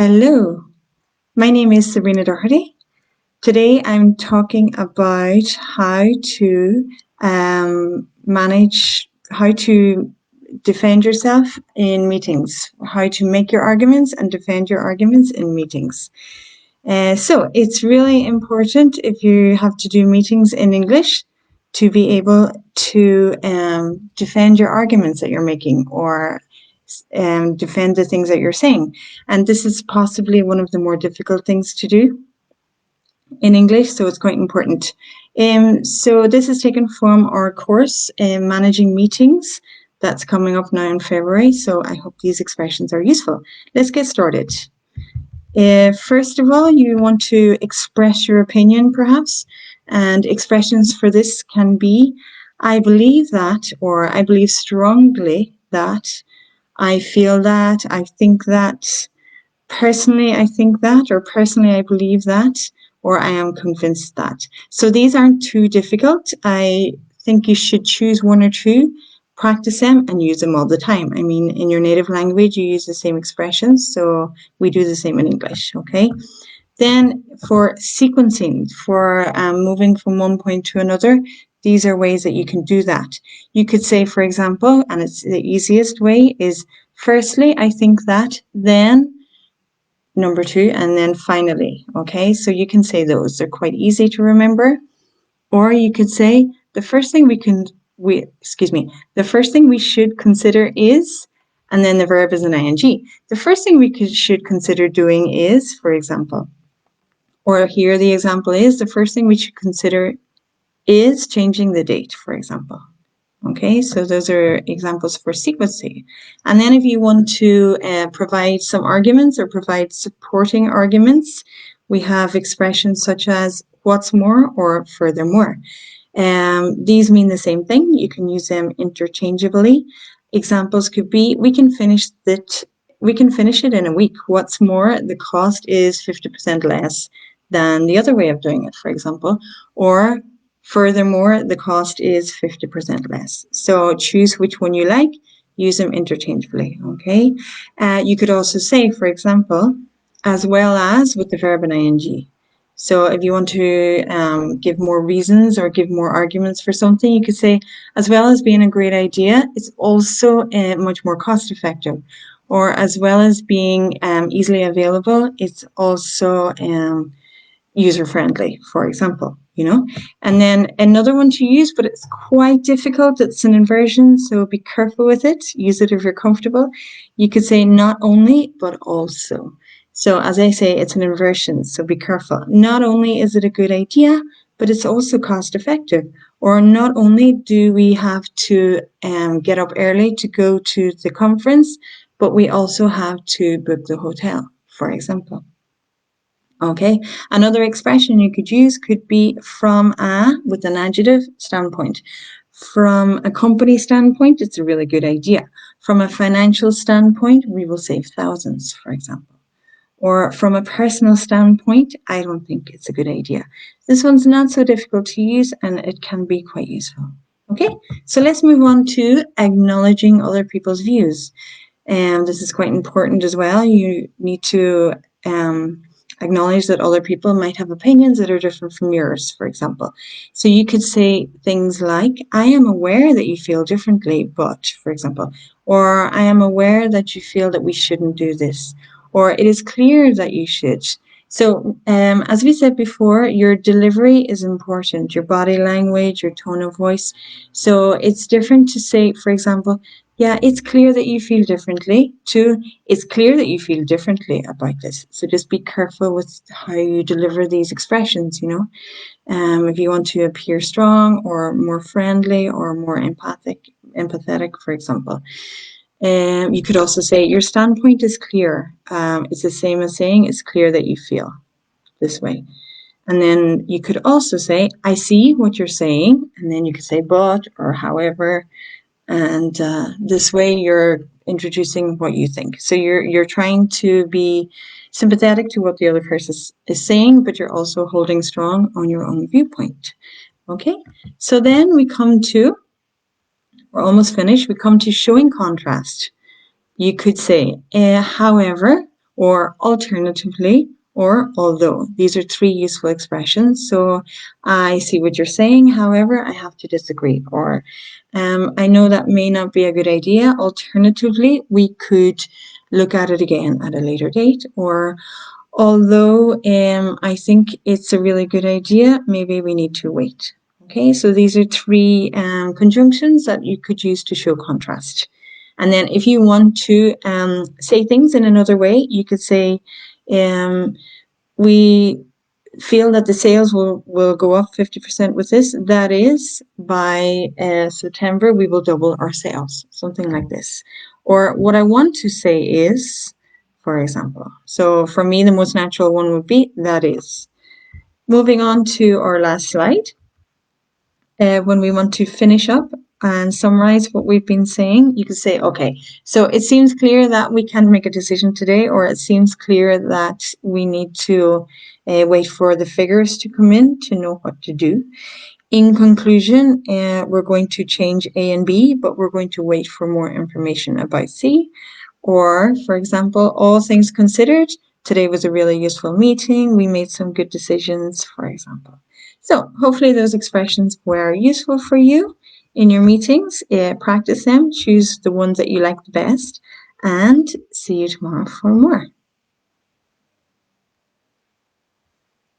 Hello, my name is Sabrina Doherty. Today I'm talking about how to defend yourself in meetings, how to make your arguments and defend your arguments in meetings. So it's really important if you have to do meetings in English to be able to defend your arguments that you're making or defend the things that you're saying. And this is possibly one of the more difficult things to do in English, so it's quite important. So this is taken from our course, Managing Meetings, that's coming up now in February, so I hope these expressions are useful. Let's get started. First of all, you want to express your opinion, perhaps, and expressions for this can be, I believe that, or I believe strongly that, I feel that, I think that, personally I think that, or personally I believe that, or I am convinced that. So these aren't too difficult. I think you should choose one or two, practice them, and use them all the time. I mean, in your native language, you use the same expressions, so we do the same in English, okay? Then for sequencing, for moving from one point to another, these are ways that you can do that. You could say, for example, and it's the easiest way is, firstly, I think that, then number two, and then finally, okay? So you can say those. They're quite easy to remember. Or you could say, the first thing the first thing we should consider is, and then the verb is an ing. The first thing we should consider doing is, for example. Or here the example is, the first thing we should consider is changing the date, for example. Okay, so those are examples for sequencing. And then if you want to provide some arguments or provide supporting arguments, we have expressions such as what's more or furthermore. These mean the same thing. You can use them interchangeably. Examples could be, we can finish it in a week. What's more, the cost is 50% less than the other way of doing it, for example. Or furthermore, the cost is 50% less. So choose which one you like, use them interchangeably, okay? You could also say, for example, as well as with the verb in ing. So if you want to give more reasons or give more arguments for something, you could say, as well as being a great idea, it's also much more cost effective. Or as well as being easily available, it's also user-friendly, for example, you know. And then another one to use, but it's quite difficult, it's an inversion, so be careful with it. Use it if you're comfortable. You could say not only, but also. So as I say, it's an inversion, so be careful. Not only is it a good idea, but it's also cost effective. Or not only do we have to get up early to go to the conference, but we also have to book the hotel, for example. Okay, another expression you could use could be from a, with an adjective, standpoint. From a company standpoint, it's a really good idea. From a financial standpoint, we will save thousands, for example. Or from a personal standpoint, I don't think it's a good idea. This one's not so difficult to use and it can be quite useful. Okay, so let's move on to acknowledging other people's views. And this is quite important as well. You need to acknowledge that other people might have opinions that are different from yours, for example. So you could say things like, I am aware that you feel differently, but, for example, or I am aware that you feel that we shouldn't do this, or it is clear that you should. So as we said before, your delivery is important, your body language, your tone of voice. So it's different to say, for example, yeah, it's clear that you feel differently, to it's clear that you feel differently about this. So just be careful with how you deliver these expressions, you know. If you want to appear strong or more friendly or more empathetic, for example. You could also say your standpoint is clear. It's the same as saying it's clear that you feel this way. And then you could also say, I see what you're saying. And then you could say but or however. And this way you're introducing what you think. So you're trying to be sympathetic to what the other person is saying, but you're also holding strong on your own viewpoint. Okay, so then we're almost finished, we come to showing contrast. You could say, however, or alternatively, or although. These are three useful expressions. So I see what you're saying, however, I have to disagree. Or I know that may not be a good idea. Alternatively, we could look at it again at a later date. Or although I think it's a really good idea, maybe we need to wait. Okay, so these are three conjunctions that you could use to show contrast. And then if you want to say things in another way, you could say, we feel that the sales will go up 50% with this. That is, by September, we will double our sales, something like this. Or what I want to say is, for example. So for me, the most natural one would be that is. Moving on to our last slide. When we want to finish up and summarize what we've been saying, you could say, okay, so it seems clear that we can't make a decision today, or it seems clear that we need to wait for the figures to come in to know what to do. In conclusion, we're going to change A and B, but we're going to wait for more information about C. Or, for example, all things considered, today was a really useful meeting. We made some good decisions, for example. So hopefully those expressions were useful for you in your meetings. Practice them, choose the ones that you like the best, and see you tomorrow for more.